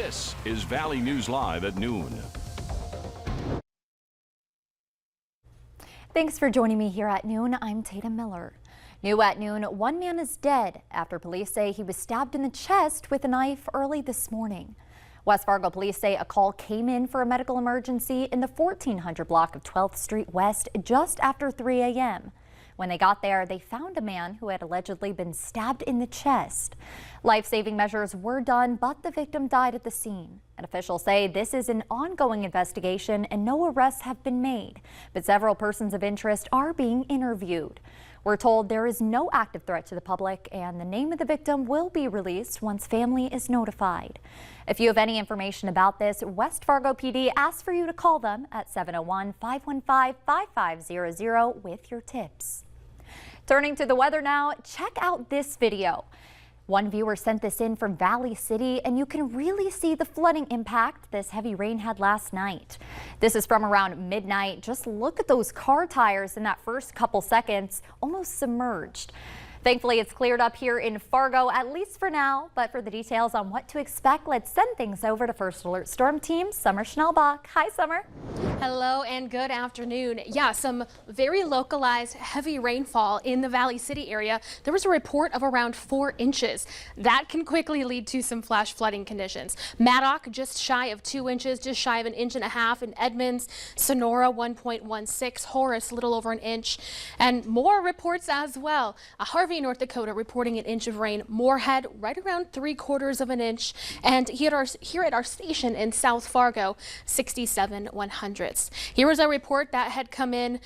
This is Valley News Live at noon. Thanks for joining me here at noon. I'm Tatum Miller. New at noon, one man is dead after police say he was stabbed in the chest with a knife early this morning. West Fargo police say a call came in for a medical emergency in the 1400 block of 12th Street West just after 3 a.m. When they got there, they found a man who had allegedly been stabbed in the chest. Life-saving measures were done, but the victim died at the scene. And officials say this is an ongoing investigation and no arrests have been made, but several persons of interest are being interviewed. We're told there is no active threat to the public and the name of the victim will be released once family is notified. If you have any information about this, West Fargo PD asks for you to call them at 701-515-5500 with your tips. Turning to the weather now, check out this video. One viewer sent this in from Valley City, and you can really see the flooding impact this heavy rain had last night. This is from around midnight. Just look at those car tires in that first couple seconds, almost submerged. Thankfully, it's cleared up here in Fargo, at least for now. But for the details on what to expect, let's send things over to First Alert Storm Team, Summer Schnellbach. Hi, Summer. Hello and good afternoon. Yeah, some very localized heavy rainfall in the Valley City area. There was a report of around 4 inches. That can quickly lead to some flash flooding conditions. Maddock just shy of 2 inches, just shy of 1.5 inches in Edmonds. Sonora 1.16, Horace a little over 1 inch, and more reports as well. Harvey, North Dakota, reporting 1 inch of rain. Moorhead right around 3/4 inch, and here at our station in South Fargo, 67 100ths. Here was a report that had come in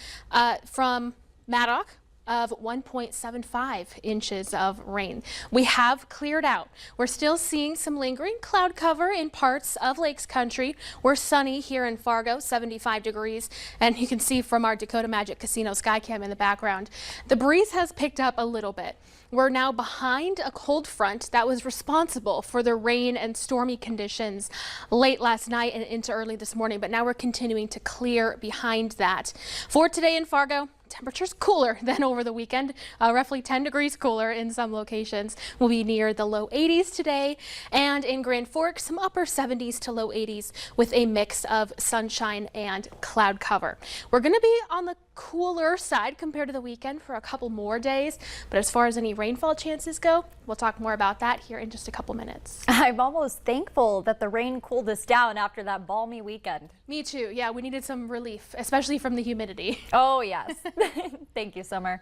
from Maddock of 1.75 inches of rain. We have cleared out. We're still seeing some lingering cloud cover in parts of Lakes Country. We're sunny here in Fargo, 75 degrees, and you can see from our Dakota Magic Casino Skycam in the background, the breeze has picked up a little bit. We're now behind a cold front that was responsible for the rain and stormy conditions late last night and into early this morning, but now we're continuing to clear behind that. For today in Fargo, temperatures cooler than over the weekend, roughly 10 degrees cooler in some locations. We'll be near the low 80s today, and in Grand Forks, some upper 70s to low 80s with a mix of sunshine and cloud cover. We're going to be on the cooler side compared to the weekend for a couple more days, but as far as any rainfall chances go, we'll talk more about that here in just a couple minutes. I'm almost thankful that the rain cooled us down after that balmy weekend. Me too. Yeah, we needed some relief, especially from the humidity. Oh, yes. Thank you, Summer.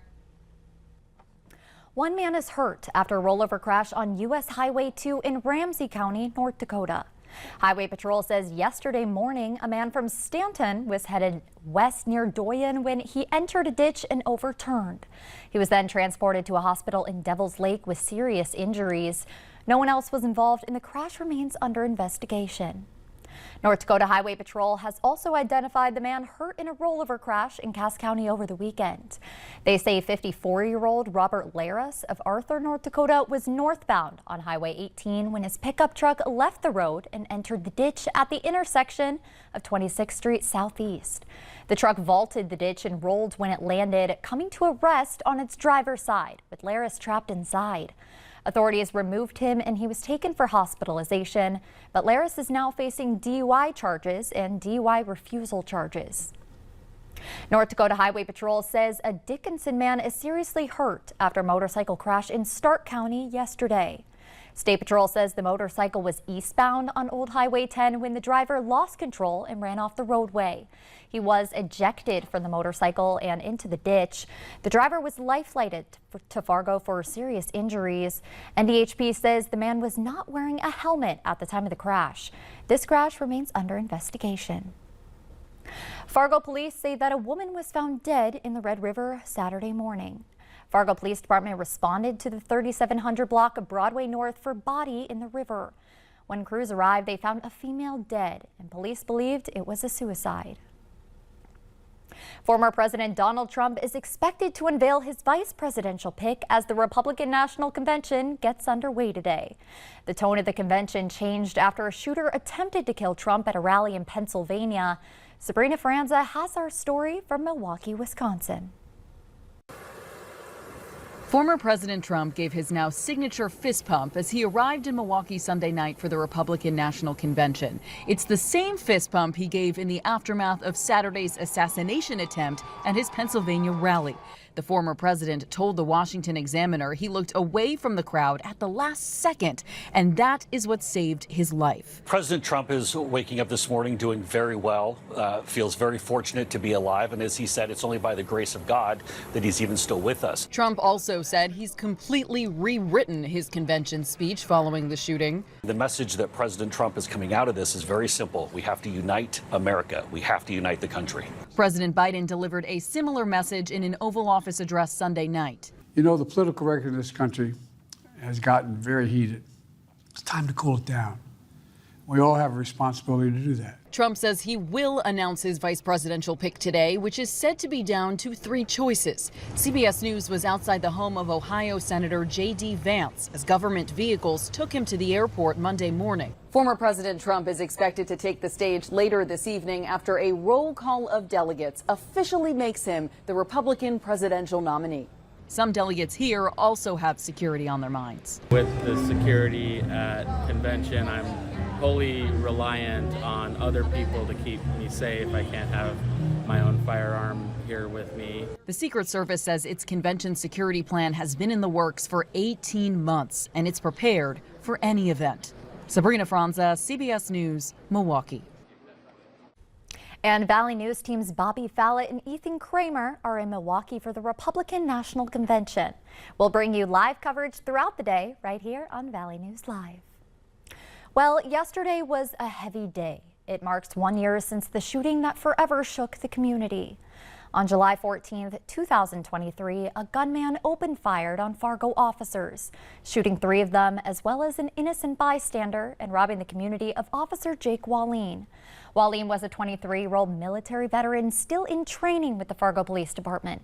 One man is hurt after a rollover crash on U.S. Highway 2 in Ramsey County, North Dakota. Highway Patrol says yesterday morning, a man from Stanton was headed west near Doyen when he entered a ditch and overturned. He was then transported to a hospital in Devil's Lake with serious injuries. No one else was involved, and the crash remains under investigation. North Dakota Highway Patrol has also identified the man hurt in a rollover crash in Cass County over the weekend. They say 54-year-old Robert Laris of Arthur, North Dakota, was northbound on Highway 18 when his pickup truck left the road and entered the ditch at the intersection of 26th Street Southeast. The truck vaulted the ditch and rolled when it landed, coming to a rest on its driver's side, with Laris trapped inside. Authorities removed him and he was taken for hospitalization, but Laris is now facing DUI charges and DUI refusal charges. North Dakota Highway Patrol says a Dickinson man is seriously hurt after a motorcycle crash in Stark County yesterday. State Patrol says the motorcycle was eastbound on Old Highway 10 when the driver lost control and ran off the roadway. He was ejected from the motorcycle and into the ditch. The driver was life-flighted to Fargo for serious injuries. NDHP says the man was not wearing a helmet at the time of the crash. This crash remains under investigation. Fargo police say that a woman was found dead in the Red River Saturday morning. Fargo Police Department responded to the 3700 block of Broadway North for body in the river. When crews arrived, they found a female dead, and police believed it was a suicide. Former President Donald Trump is expected to unveil his vice presidential pick as the Republican National Convention gets underway today. The tone of the convention changed after a shooter attempted to kill Trump at a rally in Pennsylvania. Sabrina Franza has our story from Milwaukee, Wisconsin. Former President Trump gave his now signature fist pump as he arrived in Milwaukee Sunday night for the Republican National Convention. It's the same fist pump he gave in the aftermath of Saturday's assassination attempt at his Pennsylvania rally. The former president told the Washington Examiner he looked away from the crowd at the last second, and that is what saved his life. President Trump is waking up this morning doing very well, feels very fortunate to be alive, and as he said, it's only by the grace of God that he's even still with us. Trump also said he's completely rewritten his convention speech following the shooting. The message that President Trump is coming out of this is very simple. We have to unite America. We have to unite the country. President Biden delivered a similar message in an Oval Office address Sunday night. You know, the political record in this country has gotten very heated. It's time to cool it down. We all have a responsibility to do that. Trump says he will announce his vice presidential pick today, which is said to be down to 3 choices. CBS News was outside the home of Ohio Senator J.D. Vance as government vehicles took him to the airport Monday morning. Former President Trump is expected to take the stage later this evening after a roll call of delegates officially makes him the Republican presidential nominee. Some delegates here also have security on their minds. With the security at convention, I'm wholly reliant on other people to keep me safe. I can't have my own firearm here with me. The Secret Service says its convention security plan has been in the works for 18 months, and it's prepared for any event. Sabrina Franza, CBS News, Milwaukee. And Valley News teams Bobby Fallett and Ethan Kramer are in Milwaukee for the Republican National Convention. We'll bring you live coverage throughout the day right here on Valley News Live. Well, yesterday was a heavy day. It marks 1 year since the shooting that forever shook the community. On July 14th, 2023, a gunman opened fire on Fargo officers, shooting 3 of them as well as an innocent bystander and robbing the community of Officer Jake Wallin. Wallin was a 23-year-old military veteran still in training with the Fargo Police Department.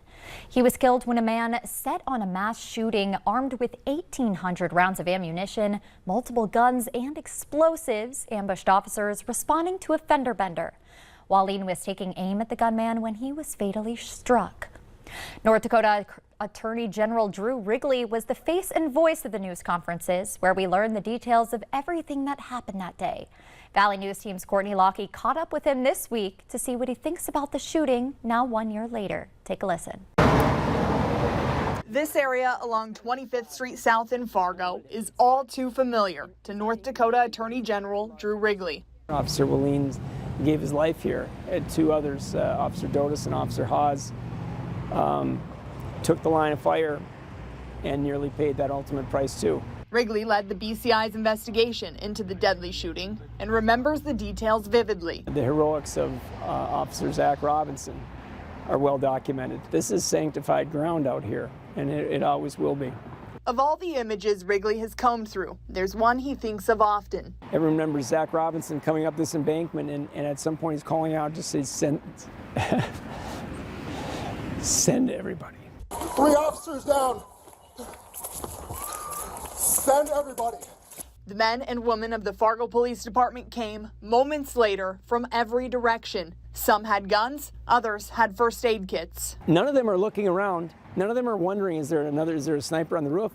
He was killed when a man set on a mass shooting armed with 1,800 rounds of ammunition, multiple guns, and explosives ambushed officers responding to a fender bender. Wallin was taking aim at the gunman when he was fatally struck. North Dakota Attorney General Drew Wrigley was the face and voice of the news conferences, where we learned the details of everything that happened that day. Valley News team's Courtney Lockie caught up with him this week to see what he thinks about the shooting now 1 year later. Take a listen. This area along 25th Street South in Fargo is all too familiar to North Dakota Attorney General Drew Wrigley. Officer Wallin gave his life here. 2 others, Officer Dotis and Officer Hawes, took the line of fire and nearly paid that ultimate price too. Wrigley led the BCI's investigation into the deadly shooting and remembers the details vividly. The heroics of Officer Zach Robinson are well documented. This is sanctified ground out here, and it always will be. Of all the images Wrigley has combed through, there's one he thinks of often. Everyone remembers Zach Robinson coming up this embankment, and at some point he's calling out, just say, send everybody. 3 officers down. Send everybody. The men and women of the Fargo Police Department came moments later from every direction. Some had guns, others had first aid kits. None of them are looking around. None of them are wondering, is there a sniper on the roof?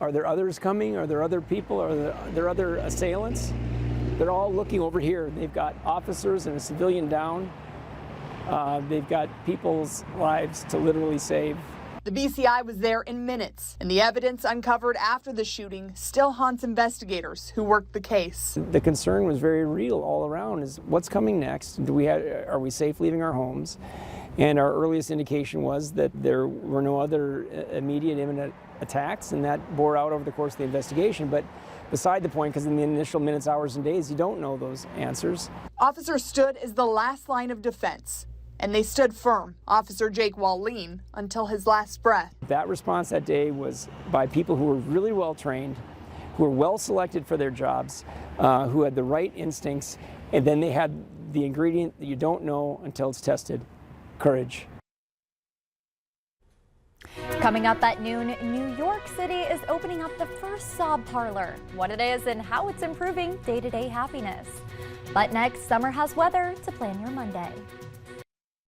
Are there others coming? Are there other people? Are there other assailants? They're all looking over here. They've got officers and a civilian down. They've got people's lives to literally save. The BCI was there in minutes, and the evidence uncovered after the shooting still haunts investigators who worked the case. The concern was very real all around, is what's coming next? Are we safe leaving our homes? And our earliest indication was that there were no other immediate imminent attacks, and that bore out over the course of the investigation. But beside the point, because in the initial minutes, hours, and days, you don't know those answers. Officers stood as the last line of defense, and they stood firm, Officer Jake Wallin, until his last breath. That response that day was by people who were really well trained, who were well selected for their jobs, who had the right instincts, and then they had the ingredient that you don't know until it's tested: courage. Coming up at noon, New York City is opening up the first sob parlor. What it is and how it's improving day-to-day happiness. But next, Summer has weather to plan your Monday.